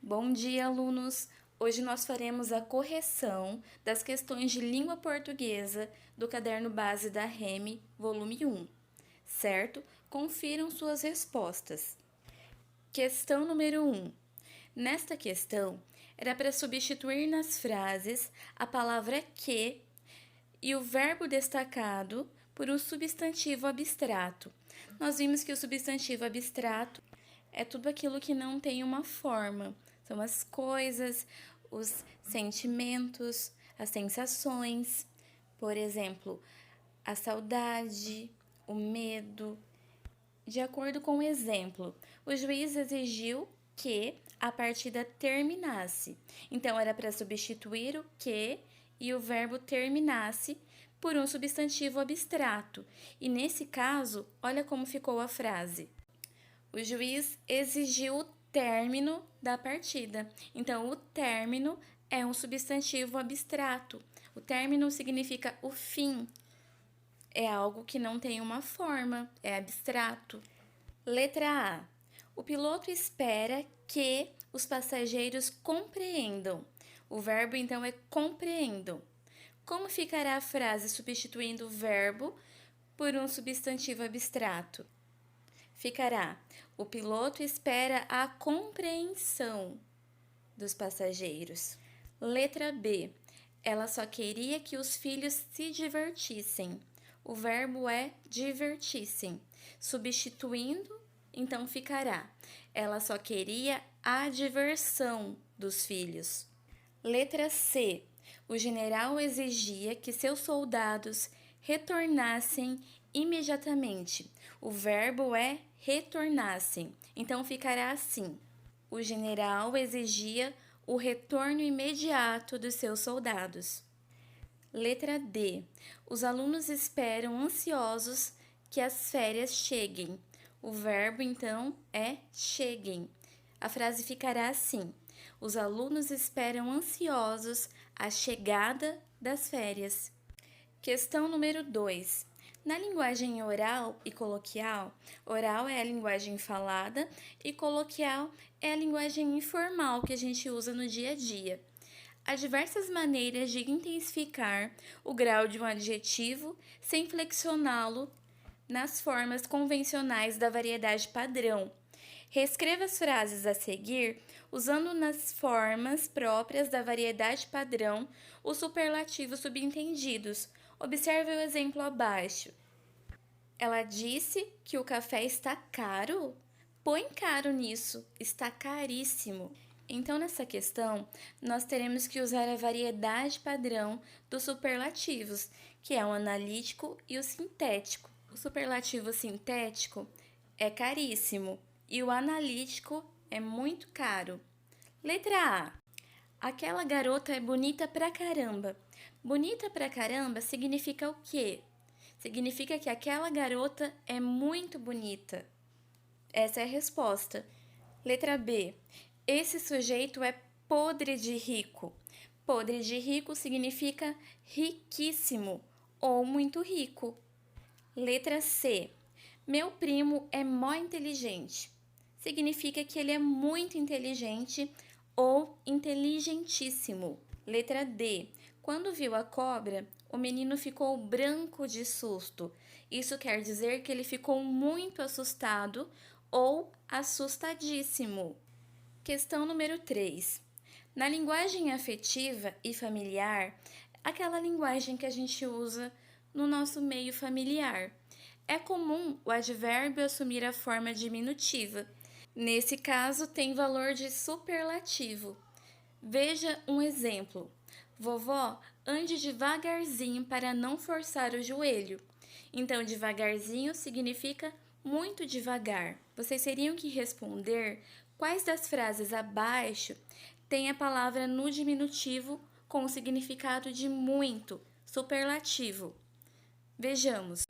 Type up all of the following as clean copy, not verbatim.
Bom dia, alunos! Hoje nós faremos a correção das questões de língua portuguesa do caderno base da REME, volume 1, certo? Confiram suas respostas. Questão número 1. Nesta questão, era para substituir nas frases a palavra que e o verbo destacado por um substantivo abstrato. Nós vimos que o substantivo abstrato é tudo aquilo que não tem uma forma. São as coisas, os sentimentos, as sensações. Por exemplo, a saudade, o medo. De acordo com o exemplo, o juiz exigiu que a partida terminasse. Então, era para substituir o que e o verbo terminasse por um substantivo abstrato. E nesse caso, olha como ficou a frase. O juiz exigiu o término da partida. Então, o término é um substantivo abstrato. O término significa o fim. É algo que não tem uma forma, é abstrato. Letra A. O piloto espera que os passageiros compreendam. O verbo, então, é compreendam. Como ficará a frase substituindo o verbo por um substantivo abstrato? Ficará: o piloto espera a compreensão dos passageiros. Letra B. Ela só queria que os filhos se divertissem. O verbo é divertissem. Substituindo, então ficará: ela só queria a diversão dos filhos. Letra C. O general exigia que seus soldados retornassem imediatamente. O verbo é retornassem, então ficará assim: o general exigia o retorno imediato dos seus soldados. Letra D. Os alunos esperam ansiosos que as férias cheguem. O verbo, então, é cheguem. A frase ficará assim: os alunos esperam ansiosos a chegada das férias. Questão número 2. Na linguagem oral e coloquial, oral é a linguagem falada e coloquial é a linguagem informal que a gente usa no dia a dia. Há diversas maneiras de intensificar o grau de um adjetivo sem flexioná-lo nas formas convencionais da variedade padrão. Reescreva as frases a seguir usando nas formas próprias da variedade padrão os superlativos subentendidos. Observe o exemplo abaixo. Ela disse que o café está caro? Põe caro nisso, está caríssimo. Então, nessa questão, nós teremos que usar a variedade padrão dos superlativos, que é o analítico e o sintético. O superlativo sintético é caríssimo e o analítico é muito caro. Letra A. Aquela garota é bonita pra caramba. Bonita pra caramba significa o quê? Significa que aquela garota é muito bonita. Essa é a resposta. Letra B. Esse sujeito é podre de rico. Podre de rico significa riquíssimo ou muito rico. Letra C. Meu primo é mó inteligente. Significa que ele é muito inteligente ou inteligentíssimo. Letra D. Quando viu a cobra, o menino ficou branco de susto. Isso quer dizer que ele ficou muito assustado ou assustadíssimo. Questão número 3. Na linguagem afetiva e familiar, aquela linguagem que a gente usa no nosso meio familiar, é comum o advérbio assumir a forma diminutiva. Nesse caso, tem valor de superlativo. Veja um exemplo. Vovó, ande devagarzinho para não forçar o joelho. Então, devagarzinho significa muito devagar. Vocês teriam que responder quais das frases abaixo tem a palavra no diminutivo com o significado de muito, superlativo. Vejamos.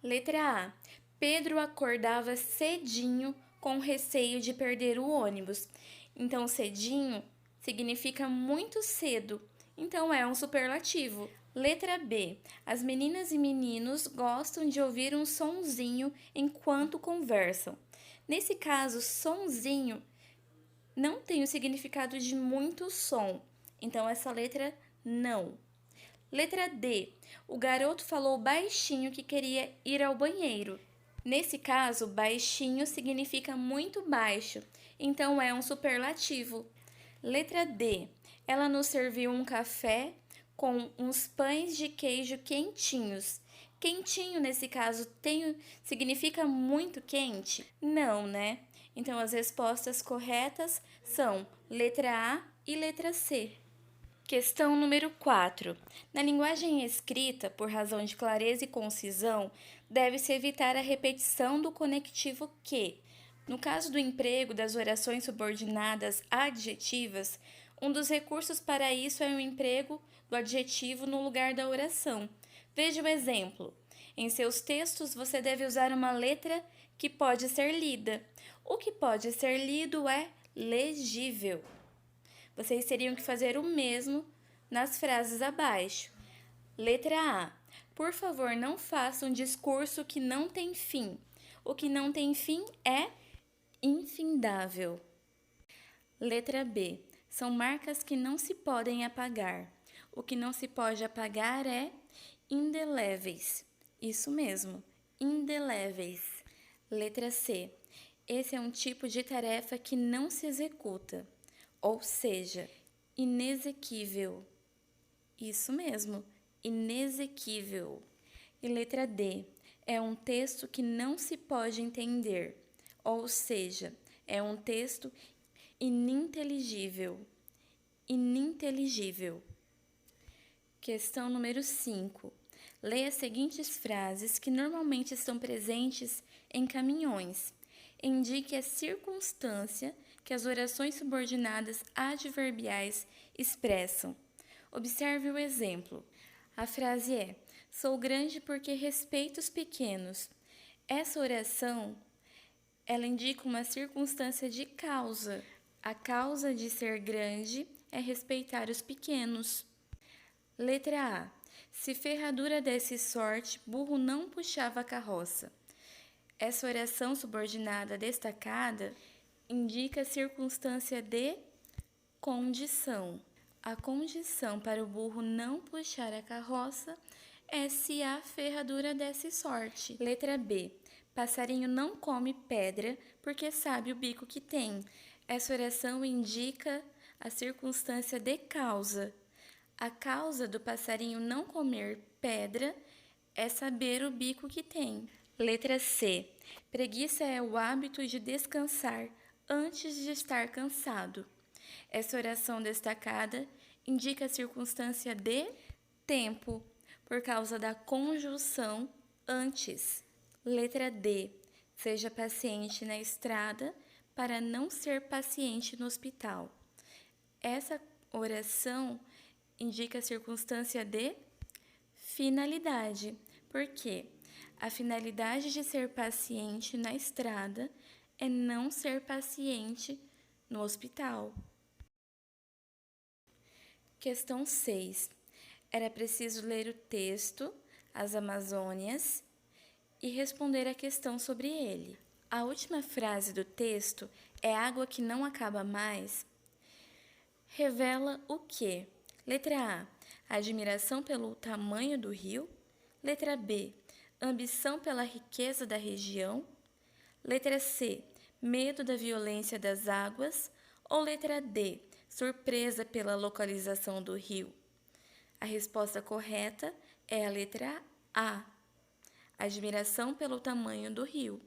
Letra A. Pedro acordava cedinho com receio de perder o ônibus. Então, cedinho significa muito cedo. Então, é um superlativo. Letra B. As meninas e meninos gostam de ouvir um sonzinho enquanto conversam. Nesse caso, sonzinho não tem o significado de muito som, então essa letra não. Letra D. O garoto falou baixinho que queria ir ao banheiro. Nesse caso, baixinho significa muito baixo, então é um superlativo. Letra D. Ela nos serviu um café com uns pães de queijo quentinhos. Quentinho, nesse caso, significa muito quente? Não, né? Então, as respostas corretas são letra A e letra C. Questão número 4. Na linguagem escrita, por razão de clareza e concisão, deve-se evitar a repetição do conectivo que. No caso do emprego das orações subordinadas adjetivas, um dos recursos para isso é o emprego do adjetivo no lugar da oração. Veja o exemplo. Em seus textos, você deve usar uma letra que pode ser lida. O que pode ser lido é legível. Vocês teriam que fazer o mesmo nas frases abaixo. Letra A. Por favor, não faça um discurso que não tem fim. O que não tem fim é infindável. Letra B. São marcas que não se podem apagar. O que não se pode apagar é indeléveis. Isso mesmo, indeléveis. Letra C. Esse é um tipo de tarefa que não se executa, ou seja, inexequível. Isso mesmo, inexequível. E letra D. É um texto que não se pode entender, ou seja, é um texto ininteligível. Ininteligível. Questão número 5. Leia as seguintes frases que normalmente estão presentes em caminhões. Indique a circunstância que as orações subordinadas adverbiais expressam. Observe o exemplo. A frase é: sou grande porque respeito os pequenos. Essa oração, ela indica uma circunstância de causa. A causa de ser grande é respeitar os pequenos. Letra A. Se ferradura desse sorte, burro não puxava a carroça. Essa oração subordinada destacada indica a circunstância de condição. A condição para o burro não puxar a carroça é se a ferradura desse sorte. Letra B. Passarinho não come pedra porque sabe o bico que tem. Essa oração indica a circunstância de causa. A causa do passarinho não comer pedra é saber o bico que tem. Letra C. Preguiça é o hábito de descansar antes de estar cansado. Essa oração destacada indica a circunstância de tempo, por causa da conjunção antes. Letra D. Seja paciente na estrada para não ser paciente no hospital. Essa oração indica a circunstância de finalidade. Por quê? A finalidade de ser paciente na estrada é não ser paciente no hospital. Questão 6. Era preciso ler o texto, As Amazônias, e responder a questão sobre ele. A última frase do texto é água que não acaba mais. Revela o quê? Letra A. Admiração pelo tamanho do rio. Letra B. Ambição pela riqueza da região. Letra C. Medo da violência das águas. Ou letra D. Surpresa pela localização do rio. A resposta correta é a letra A. Admiração pelo tamanho do rio.